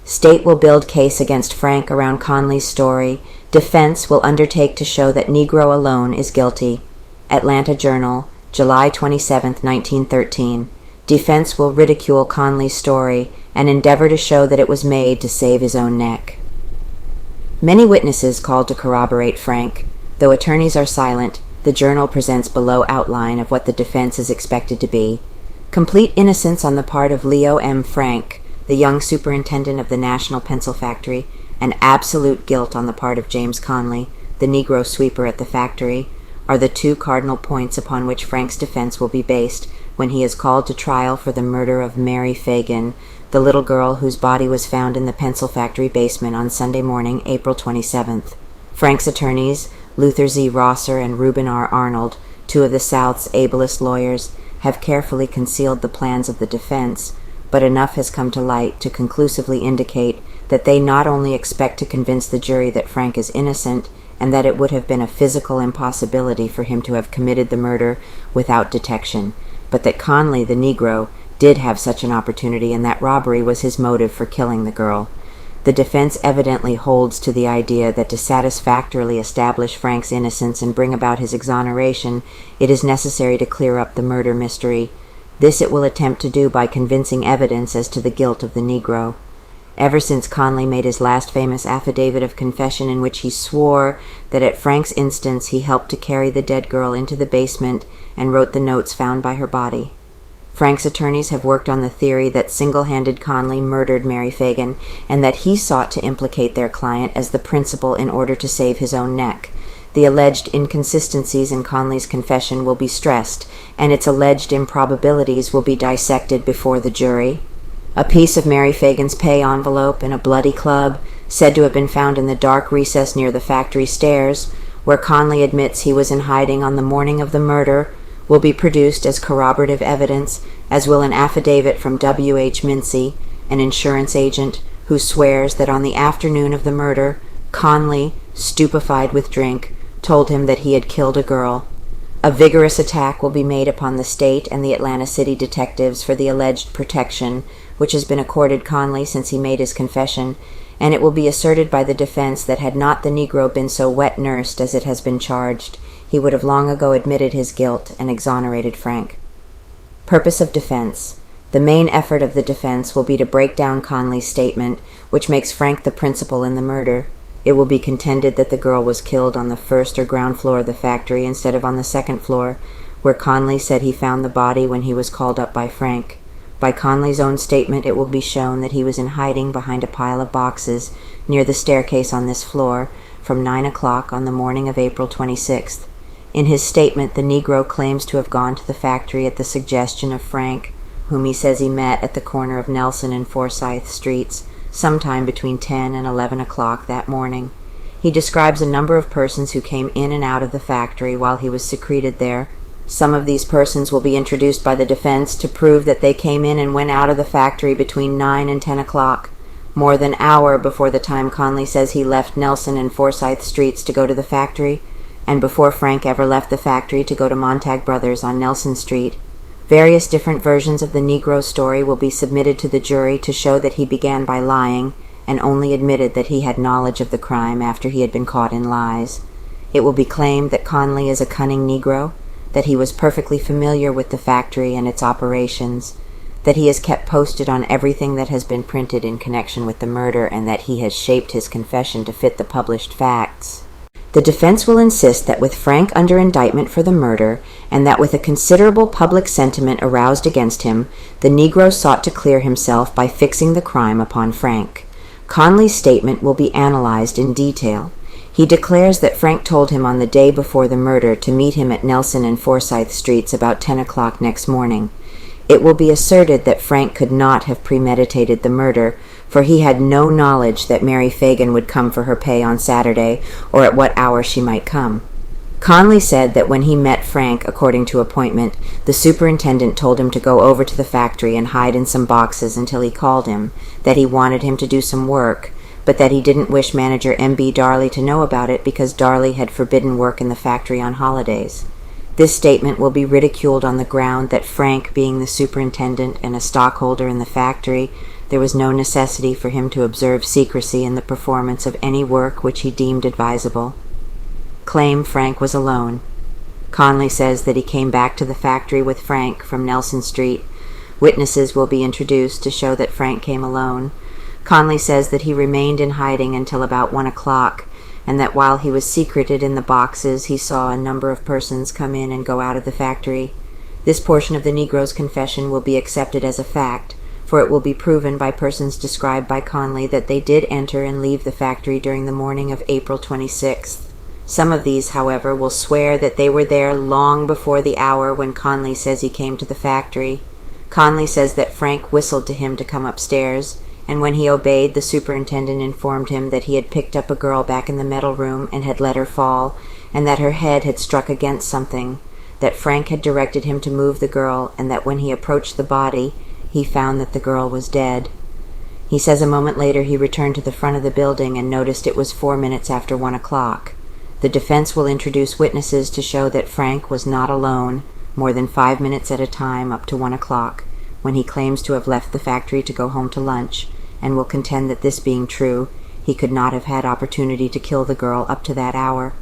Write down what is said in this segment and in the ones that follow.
State will build case against Frank around Conley's story. Defense will undertake to show that Negro alone is guilty. Atlanta Journal, July 27, 1913. Defense will ridicule Conley's story and endeavor to show that it was made to save his own neck. Many witnesses called to corroborate Frank. Though attorneys are silent, the Journal presents below outline of what the defense is expected to be. Complete innocence on the part of Leo M. Frank, the young superintendent of the National Pencil Factory, and absolute guilt on the part of James Conley, the Negro sweeper at the factory, are the two cardinal points upon which Frank's defense will be based when he is called to trial for the murder of Mary Phagan, the little girl whose body was found in the pencil factory basement on Sunday morning, April 27th. Frank's attorneys, Luther Z. Rosser and Reuben R. Arnold, two of the South's ablest lawyers, have carefully concealed the plans of the defense, but enough has come to light to conclusively indicate that they not only expect to convince the jury that Frank is innocent, and that it would have been a physical impossibility for him to have committed the murder without detection, but that Conley, the Negro, did have such an opportunity and that robbery was his motive for killing the girl. The defense evidently holds to the idea that to satisfactorily establish Frank's innocence and bring about his exoneration, it is necessary to clear up the murder mystery. This it will attempt to do by convincing evidence as to the guilt of the Negro. Ever since Conley made his last famous affidavit of confession in which he swore that at Frank's instance he helped to carry the dead girl into the basement and wrote the notes found by her body. Frank's attorneys have worked on the theory that single-handed Conley murdered Mary Phagan and that he sought to implicate their client as the principal in order to save his own neck. The alleged inconsistencies in Conley's confession will be stressed, and its alleged improbabilities will be dissected before the jury. A piece of Mary Phagan's pay envelope and a bloody club, said to have been found in the dark recess near the factory stairs, where Conley admits he was in hiding on the morning of the murder, will be produced as corroborative evidence, as will an affidavit from W. H. Mincy, an insurance agent, who swears that on the afternoon of the murder, Conley, stupefied with drink, told him that he had killed a girl. A vigorous attack will be made upon the state and the Atlanta City detectives for the alleged protection which has been accorded Conley since he made his confession, and it will be asserted by the defense that had not the Negro been so wet-nursed as it has been charged, he would have long ago admitted his guilt and exonerated Frank. Purpose of defense. The main effort of the defense will be to break down Conley's statement, which makes Frank the principal in the murder. It will be contended that the girl was killed on the first or ground floor of the factory instead of on the second floor, where Conley said he found the body when he was called up by Frank. By Conley's own statement, it will be shown that he was in hiding behind a pile of boxes near the staircase on this floor from 9 o'clock on the morning of April 26th. In his statement, the Negro claims to have gone to the factory at the suggestion of Frank, whom he says he met at the corner of Nelson and Forsyth Streets sometime between 10 and 11 o'clock that morning. He describes a number of persons who came in and out of the factory while he was secreted there. Some of these persons will be introduced by the defense to prove that they came in and went out of the factory between 9 and 10 o'clock, more than an hour before the time Conley says he left Nelson and Forsyth Streets to go to the factory, and before Frank ever left the factory to go to Montag Brothers on Nelson Street. Various different versions of the Negro story will be submitted to the jury to show that he began by lying and only admitted that he had knowledge of the crime after he had been caught in lies. It will be claimed that Conley is a cunning Negro, that he was perfectly familiar with the factory and its operations, that he is kept posted on everything that has been printed in connection with the murder, and that he has shaped his confession to fit the published facts. The defense will insist that with Frank under indictment for the murder, and that with a considerable public sentiment aroused against him, the Negro sought to clear himself by fixing the crime upon Frank. Conley's statement will be analyzed in detail. He declares that Frank told him on the day before the murder to meet him at Nelson and Forsyth Streets about 10 o'clock next morning. It will be asserted that Frank could not have premeditated the murder, for he had no knowledge that Mary Phagan would come for her pay on Saturday, or at what hour she might come. Conley said that when he met Frank, according to appointment, the superintendent told him to go over to the factory and hide in some boxes until he called him, that he wanted him to do some work, but that he didn't wish manager M.B. Darley to know about it because Darley had forbidden work in the factory on holidays. This statement will be ridiculed on the ground that Frank, being the superintendent and a stockholder in the factory, there was no necessity for him to observe secrecy in the performance of any work which he deemed advisable. Claim Frank was alone. Conley says that he came back to the factory with Frank from Nelson Street. Witnesses will be introduced to show that Frank came alone. Conley says that he remained in hiding until about 1 o'clock, and that while he was secreted in the boxes, he saw a number of persons come in and go out of the factory. This portion of the Negro's confession will be accepted as a fact, for it will be proven by persons described by Conley that they did enter and leave the factory during the morning of April 26th. Some of these, however, will swear that they were there long before the hour when Conley says he came to the factory. Conley says that Frank whistled to him to come upstairs, and when he obeyed, the superintendent informed him that he had picked up a girl back in the metal room and had let her fall, and that her head had struck against something, that Frank had directed him to move the girl, and that when he approached the body, he found that the girl was dead. He says a moment later he returned to the front of the building and noticed it was 4 minutes after 1 o'clock. The defense will introduce witnesses to show that Frank was not alone more than 5 minutes at a time up to 1 o'clock, when he claims to have left the factory to go home to lunch, and will contend that this being true, he could not have had opportunity to kill the girl up to that hour.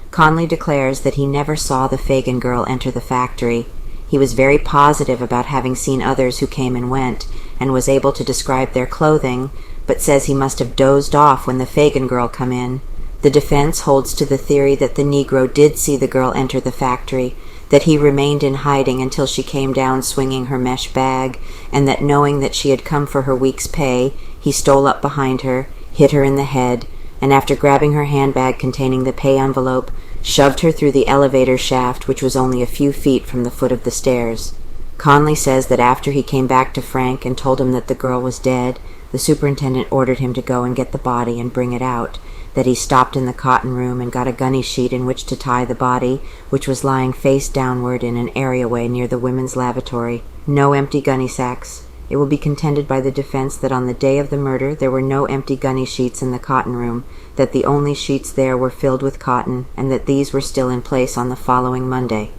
Conley declares that he never saw the Phagan girl enter the factory. He was very positive about having seen others who came and went, and was able to describe their clothing, but says he must have dozed off when the Phagan girl come in. The defense holds to the theory that the Negro did see the girl enter the factory, that he remained in hiding until she came down swinging her mesh bag, and that knowing that she had come for her week's pay, he stole up behind her, hit her in the head, and after grabbing her handbag containing the pay envelope, shoved her through the elevator shaft, which was only a few feet from the foot of the stairs. Conley says that after he came back to Frank and told him that the girl was dead, the superintendent ordered him to go and get the body and bring it out, that he stopped in the cotton room and got a gunny sheet in which to tie the body, which was lying face downward in an areaway near the women's lavatory. No empty gunny sacks. It will be contended by the defense that on the day of the murder there were no empty gunny sheets in the cotton room, that the only sheets there were filled with cotton, and that these were still in place on the following Monday.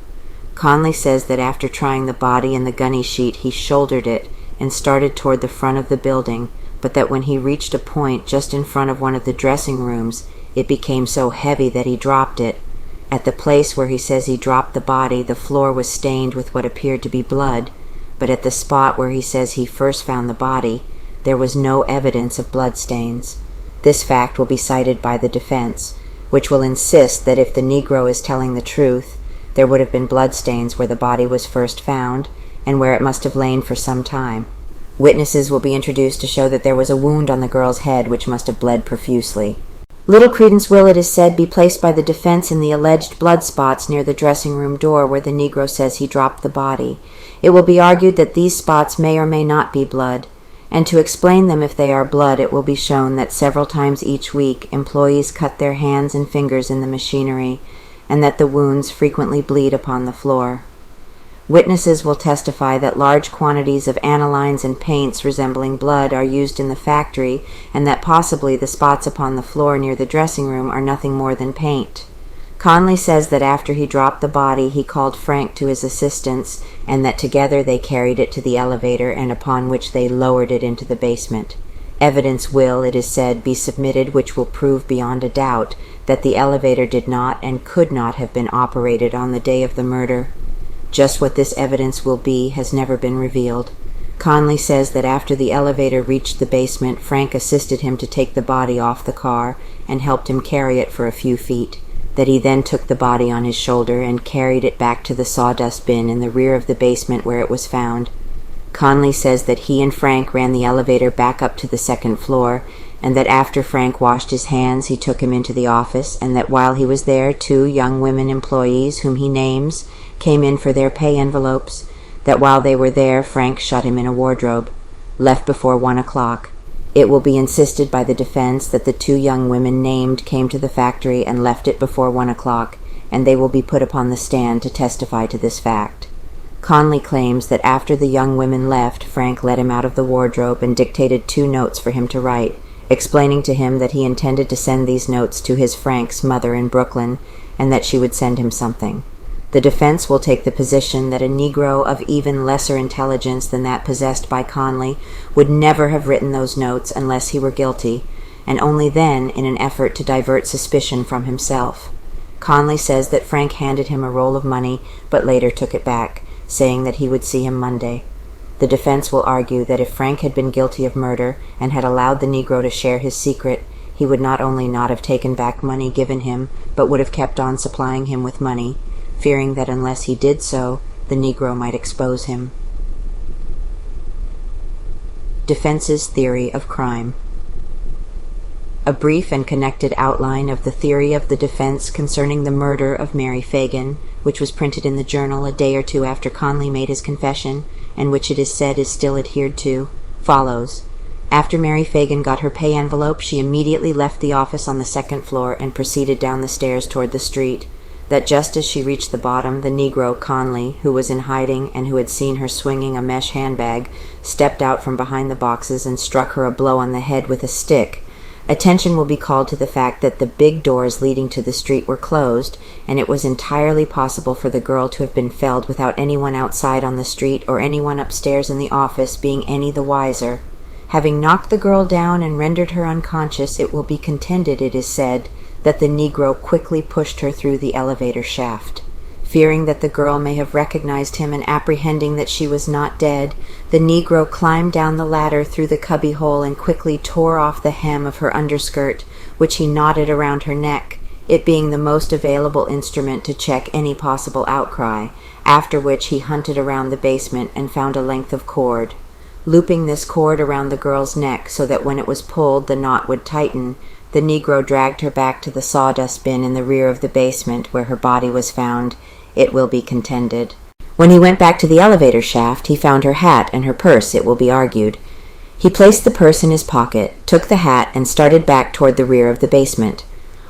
Conley says that after trying the body and the gunny sheet he shouldered it and started toward the front of the building, but that when he reached a point just in front of one of the dressing rooms, it became so heavy that he dropped it. At the place where he says he dropped the body, the floor was stained with what appeared to be blood, but at the spot where he says he first found the body, there was no evidence of blood stains. This fact will be cited by the defense, which will insist that if the Negro is telling the truth, there would have been blood stains where the body was first found, and where it must have lain for some time. Witnesses will be introduced to show that there was a wound on the girl's head which must have bled profusely. Little credence will, it is said, be placed by the defense in the alleged blood spots near the dressing room door where the Negro says he dropped the body. It will be argued that these spots may or may not be blood, and to explain them if they are blood, it will be shown that several times each week employees cut their hands and fingers in the machinery, and that the wounds frequently bleed upon the floor. Witnesses will testify that large quantities of anilines and paints resembling blood are used in the factory, and that possibly the spots upon the floor near the dressing room are nothing more than paint. Conley says that after he dropped the body he called Frank to his assistance, and that together they carried it to the elevator, and upon which they lowered it into the basement. Evidence will, it is said, be submitted which will prove beyond a doubt that the elevator did not and could not have been operated on the day of the murder. Just what this evidence will be has never been revealed. Conley says that after the elevator reached the basement, Frank assisted him to take the body off the car and helped him carry it for a few feet, that he then took the body on his shoulder and carried it back to the sawdust bin in the rear of the basement where it was found. Conley says that he and Frank ran the elevator back up to the second floor, and that after Frank washed his hands he took him into the office, and that while he was there 2 young women employees, whom he names, came in for their pay envelopes, that while they were there Frank shut him in a wardrobe, left before 1 o'clock. It will be insisted by the defense that the 2 young women named came to the factory and left it before 1 o'clock, and they will be put upon the stand to testify to this fact. Conley claims that after the young women left, Frank let him out of the wardrobe and dictated 2 notes for him to write, explaining to him that he intended to send these notes to his Frank's mother in Brooklyn, and that she would send him something. The defense will take the position that a Negro of even lesser intelligence than that possessed by Conley would never have written those notes unless he were guilty, and only then in an effort to divert suspicion from himself. Conley says that Frank handed him a roll of money, but later took it back, saying that he would see him Monday. The defense will argue that if Frank had been guilty of murder and had allowed the Negro to share his secret, he would not only not have taken back money given him, but would have kept on supplying him with money, fearing that unless he did so, the Negro might expose him. Defense's theory of crime. A brief and connected outline of the theory of the defense concerning the murder of Mary Phagan, which was printed in the Journal a day or two after Conley made his confession, and which it is said is still adhered to, follows. After Mary Phagan got her pay envelope, she immediately left the office on the second floor and proceeded down the stairs toward the street. That just as she reached the bottom, the Negro, Conley, who was in hiding and who had seen her swinging a mesh handbag, stepped out from behind the boxes and struck her a blow on the head with a stick. Attention will be called to the fact that the big doors leading to the street were closed, and it was entirely possible for the girl to have been felled without anyone outside on the street or anyone upstairs in the office being any the wiser. Having knocked the girl down and rendered her unconscious, it will be contended, it is said, that the Negro quickly pushed her through the elevator shaft. Fearing that the girl may have recognized him and apprehending that she was not dead, the Negro climbed down the ladder through the cubbyhole and quickly tore off the hem of her underskirt, which he knotted around her neck, it being the most available instrument to check any possible outcry, after which he hunted around the basement and found a length of cord. Looping this cord around the girl's neck so that when it was pulled the knot would tighten, the Negro dragged her back to the sawdust bin in the rear of the basement where her body was found, it will be contended. When he went back to the elevator shaft, he found her hat and her purse, it will be argued. He placed the purse in his pocket, took the hat, and started back toward the rear of the basement.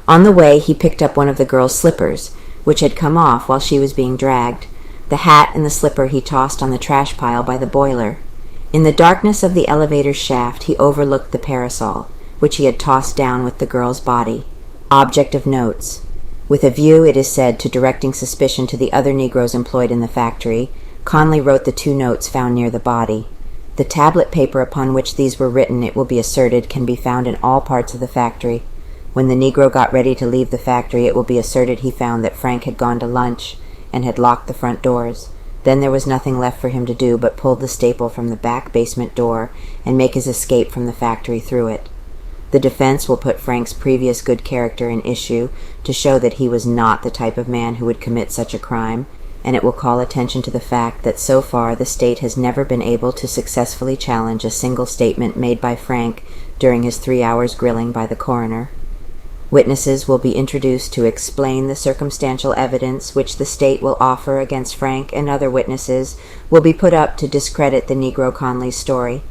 On the way, he picked up one of the girl's slippers, which had come off while she was being dragged. The hat and the slipper he tossed on the trash pile by the boiler. In the darkness of the elevator's shaft, he overlooked the parasol, which he had tossed down with the girl's body. Object of notes. With a view, it is said, to directing suspicion to the other Negroes employed in the factory, Conley wrote the 2 notes found near the body. The tablet paper upon which these were written, it will be asserted, can be found in all parts of the factory. When the Negro got ready to leave the factory, it will be asserted he found that Frank had gone to lunch and had locked the front doors. Then there was nothing left for him to do but pull the staple from the back basement door and make his escape from the factory through it. The defense will put Frank's previous good character in issue to show that he was not the type of man who would commit such a crime, and it will call attention to the fact that so far the state has never been able to successfully challenge a single statement made by Frank during his 3 hours grilling by the coroner. Witnesses will be introduced to explain the circumstantial evidence which the state will offer against Frank, and other witnesses will be put up to discredit the Negro Conley's story.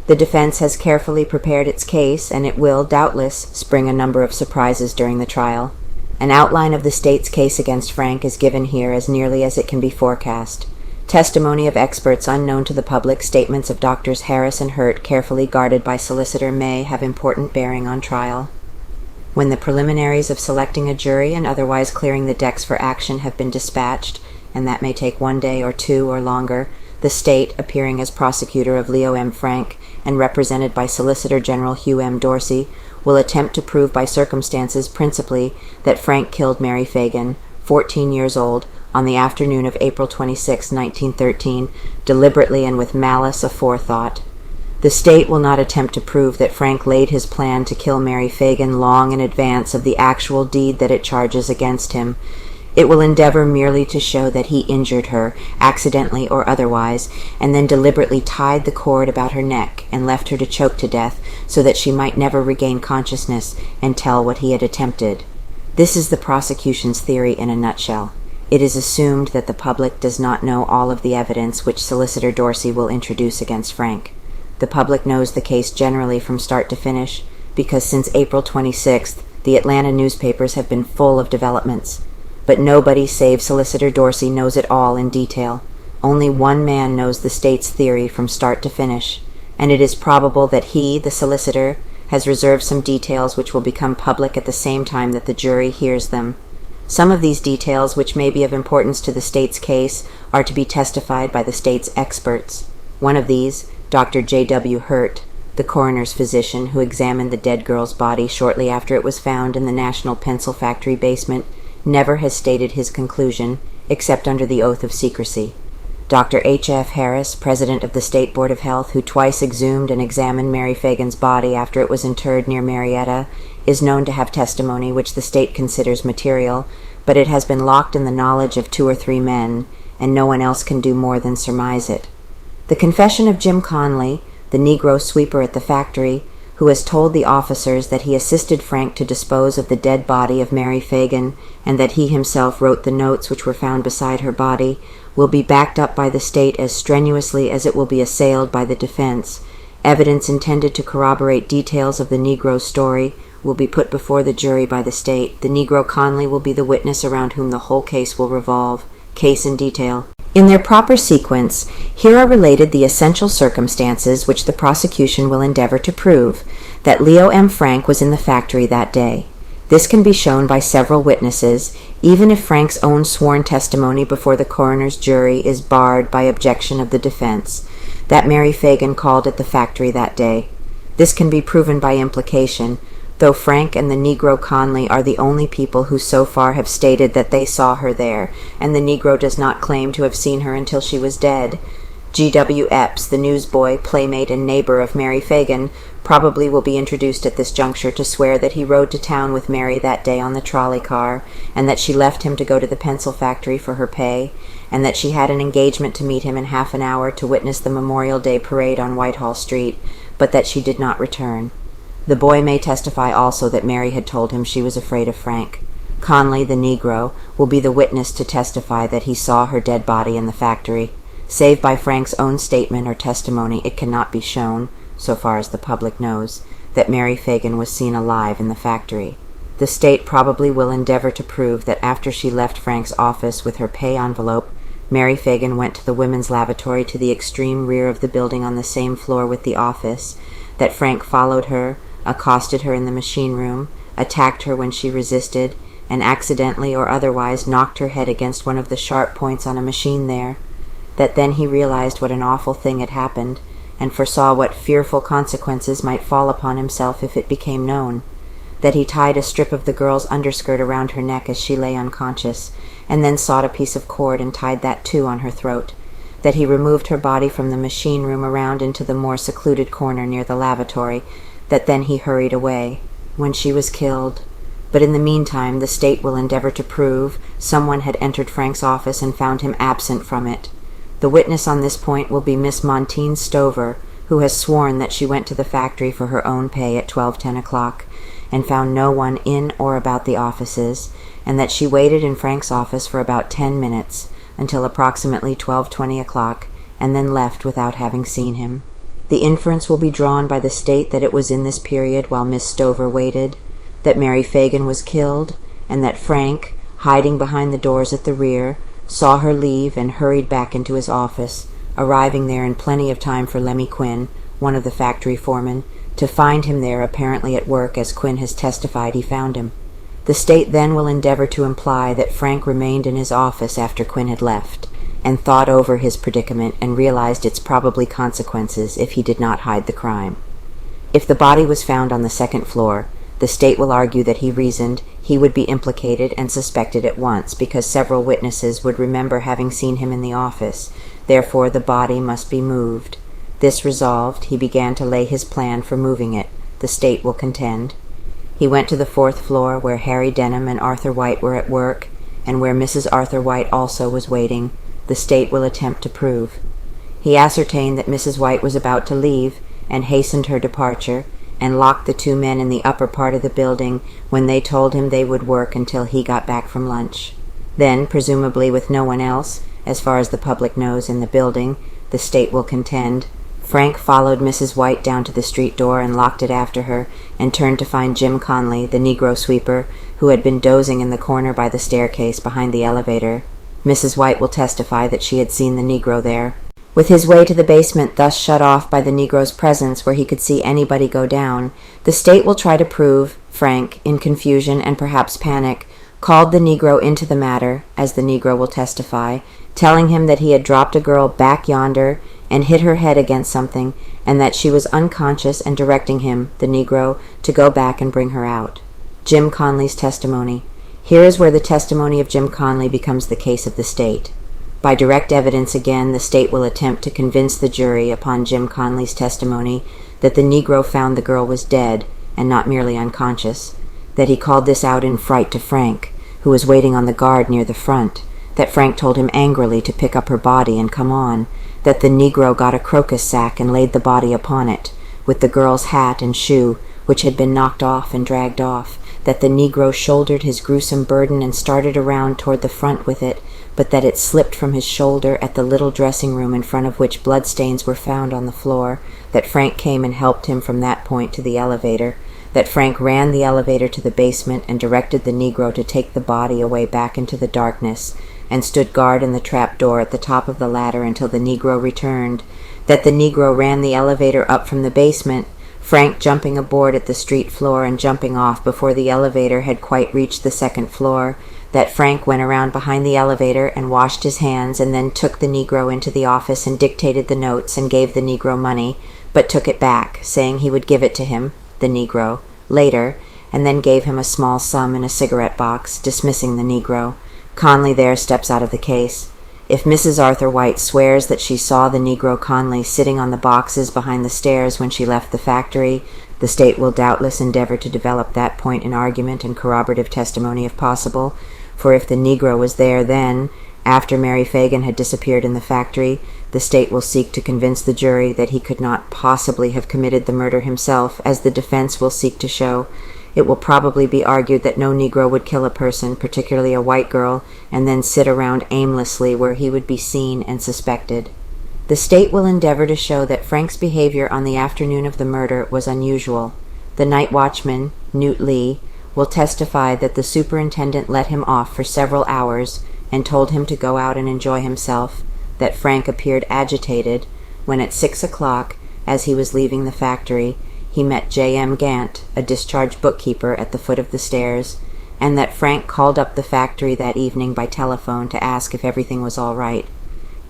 The defense has carefully prepared its case, and it will, doubtless, spring a number of surprises during the trial. An outline of the state's case against Frank is given here as nearly as it can be forecast. Testimony of experts unknown to the public, statements of Doctors Harris and Hurt, carefully guarded by Solicitor May, have important bearing on trial. When the preliminaries of selecting a jury and otherwise clearing the decks for action have been dispatched, and that may take 1 day or 2 or longer, the state, appearing as prosecutor of Leo M. Frank and represented by Solicitor General Hugh M. Dorsey, will attempt to prove by circumstances principally that Frank killed Mary Phagan, 14 years old, on the afternoon of April 26, 1913, deliberately and with malice aforethought. The state will not attempt to prove that Frank laid his plan to kill Mary Phagan long in advance of the actual deed that it charges against him. It will endeavor merely to show that he injured her, accidentally or otherwise, and then deliberately tied the cord about her neck and left her to choke to death so that she might never regain consciousness and tell what he had attempted. This is the prosecution's theory in a nutshell. It is assumed that the public does not know all of the evidence which Solicitor Dorsey will introduce against Frank. The public knows the case generally from start to finish because since April 26th, the Atlanta newspapers have been full of developments. But nobody save Solicitor Dorsey knows it all in detail. Only one man knows the state's theory from start to finish, and it is probable that he, the solicitor, has reserved some details which will become public at the same time that the jury hears them. Some of these details, which may be of importance to the state's case, are to be testified by the state's experts. One of these, Dr. J.W. Hurt, the coroner's physician who examined the dead girl's body shortly after it was found in the National Pencil Factory basement, never has stated his conclusion, except under the oath of secrecy. Dr. H.F. Harris, president of the State Board of Health, who twice exhumed and examined Mary Phagan's body after it was interred near Marietta, is known to have testimony which the state considers material, but it has been locked in the knowledge of 2 or 3 men, and no one else can do more than surmise it. The confession of Jim Conley, the Negro sweeper at the factory, who has told the officers that he assisted Frank to dispose of the dead body of Mary Phagan, and that he himself wrote the notes which were found beside her body, will be backed up by the state as strenuously as it will be assailed by the defense. Evidence intended to corroborate details of the Negro's story will be put before the jury by the state. The Negro Conley will be the witness around whom the whole case will revolve. Case in detail. In their proper sequence, here are related the essential circumstances which the prosecution will endeavor to prove: that Leo M. Frank was in the factory that day. This can be shown by several witnesses, even if Frank's own sworn testimony before the coroner's jury is barred by objection of the defense. That Mary Phagan called at the factory that day. This can be proven by implication, though Frank and the Negro Conley are the only people who so far have stated that they saw her there, and the Negro does not claim to have seen her until she was dead. G.W. Epps, the newsboy, playmate, and neighbor of Mary Phagan, probably will be introduced at this juncture to swear that he rode to town with Mary that day on the trolley car, and that she left him to go to the pencil factory for her pay, and that she had an engagement to meet him in half an hour to witness the Memorial Day parade on Whitehall Street, but that she did not return. The boy may testify also that Mary had told him she was afraid of Frank. Conley, the Negro, will be the witness to testify that he saw her dead body in the factory. Save by Frank's own statement or testimony, it cannot be shown, so far as the public knows, that Mary Phagan was seen alive in the factory. The state probably will endeavor to prove that after she left Frank's office with her pay envelope, Mary Phagan went to the women's lavatory to the extreme rear of the building on the same floor with the office, that Frank followed her, accosted her in the machine room, attacked her when she resisted, and accidentally or otherwise knocked her head against one of the sharp points on a machine there, that then he realized what an awful thing had happened, and foresaw what fearful consequences might fall upon himself if it became known, that he tied a strip of the girl's underskirt around her neck as she lay unconscious, and then sought a piece of cord and tied that too on her throat, that he removed her body from the machine room around into the more secluded corner near the lavatory, that then he hurried away, when she was killed. But in the meantime the state will endeavor to prove someone had entered Frank's office and found him absent from it. The witness on this point will be Miss Montine Stover, who has sworn that she went to the factory for her own pay at 12:10 o'clock, and found no one in or about the offices, and that she waited in Frank's office for about 10 minutes, until approximately 12:20 o'clock, and then left without having seen him. The inference will be drawn by the state that it was in this period, while Miss Stover waited, that Mary Phagan was killed, and that Frank, hiding behind the doors at the rear, saw her leave and hurried back into his office, arriving there in plenty of time for Lemmy Quinn, one of the factory foremen, to find him there apparently at work, as Quinn has testified he found him. The state then will endeavor to imply that Frank remained in his office after Quinn had left, and thought over his predicament and realized its probably consequences if he did not hide the crime. If the body was found on the second floor, the state will argue that he reasoned he would be implicated and suspected at once, because several witnesses would remember having seen him in the office. Therefore the body must be moved. This resolved, he began to lay his plan for moving it, the state will contend. He went to the fourth floor, where Harry Denham and Arthur White were at work, and where Mrs. Arthur White also was waiting, the state will attempt to prove. He ascertained that Mrs. White was about to leave, and hastened her departure, and locked the 2 men in the upper part of the building when they told him they would work until he got back from lunch. Then, presumably with no one else, as far as the public knows, in the building, the state will contend, Frank followed Mrs. White down to the street door and locked it after her, and turned to find Jim Conley, the Negro sweeper, who had been dozing in the corner by the staircase behind the elevator. Mrs. White will testify that she had seen the Negro there. With his way to the basement thus shut off by the Negro's presence where he could see anybody go down, the state will try to prove Frank, in confusion and perhaps panic, called the Negro into the matter, as the Negro will testify, telling him that he had dropped a girl back yonder and hit her head against something, and that she was unconscious, and directing him, the Negro, to go back and bring her out. Jim Conley's testimony. Here is where the testimony of Jim Conley becomes the case of the state. By direct evidence again, the state will attempt to convince the jury upon Jim Conley's testimony that the Negro found the girl was dead and not merely unconscious, that he called this out in fright to Frank, who was waiting on the guard near the front, that Frank told him angrily to pick up her body and come on, that the Negro got a crocus sack and laid the body upon it, with the girl's hat and shoe, which had been knocked off and dragged off, that the Negro shouldered his gruesome burden and started around toward the front with it, but that it slipped from his shoulder at the little dressing room in front of which bloodstains were found on the floor, that Frank came and helped him from that point to the elevator, that Frank ran the elevator to the basement and directed the Negro to take the body away back into the darkness, and stood guard in the trap door at the top of the ladder until the Negro returned, that the Negro ran the elevator up from the basement, Frank jumping aboard at the street floor and jumping off before the elevator had quite reached the second floor, that Frank went around behind the elevator and washed his hands and then took the Negro into the office and dictated the notes and gave the Negro money, but took it back, saying he would give it to him, the Negro, later, and then gave him a small sum in a cigarette box, dismissing the Negro. Conley there steps out of the case. If Mrs. Arthur White swears that she saw the Negro Conley sitting on the boxes behind the stairs when she left the factory, the state will doubtless endeavor to develop that point in argument and corroborative testimony if possible, for if the Negro was there then, after Mary Phagan had disappeared in the factory, the state will seek to convince the jury that he could not possibly have committed the murder himself, as the defense will seek to show. It will probably be argued that no Negro would kill a person, particularly a white girl, and then sit around aimlessly where he would be seen and suspected. The state will endeavor to show that Frank's behavior on the afternoon of the murder was unusual. The night watchman, Newt Lee, will testify that the superintendent let him off for several hours and told him to go out and enjoy himself, that Frank appeared agitated when at 6 o'clock, as he was leaving the factory, he met J.M. Gant, a discharged bookkeeper, at the foot of the stairs, and that Frank called up the factory that evening by telephone to ask if everything was all right.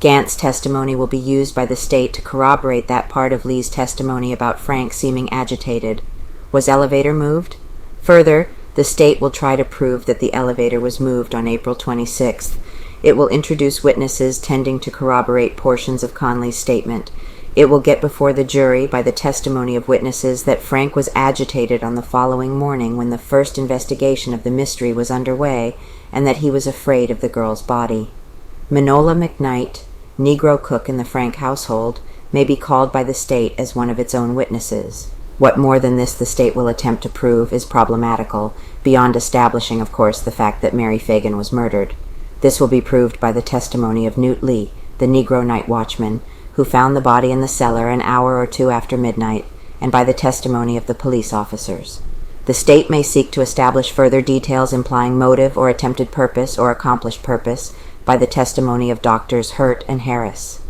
Gant's testimony will be used by the state to corroborate that part of Lee's testimony about Frank seeming agitated. Was elevator moved? Further, the state will try to prove that the elevator was moved on April 26th. It will introduce witnesses tending to corroborate portions of Conley's statement. It will get before the jury by the testimony of witnesses that Frank was agitated on the following morning when the first investigation of the mystery was underway, and that he was afraid of the girl's body. Manola McKnight, Negro cook in the Frank household, may be called by the state as one of its own witnesses. What more than this the state will attempt to prove is problematical, beyond establishing, of course, the fact that Mary Phagan was murdered. This will be proved by the testimony of Newt Lee, the Negro night watchman, who found the body in the cellar an hour or two after midnight, and by the testimony of the police officers. The state may seek to establish further details implying motive or attempted purpose or accomplished purpose by the testimony of Doctors Hurt and Harris.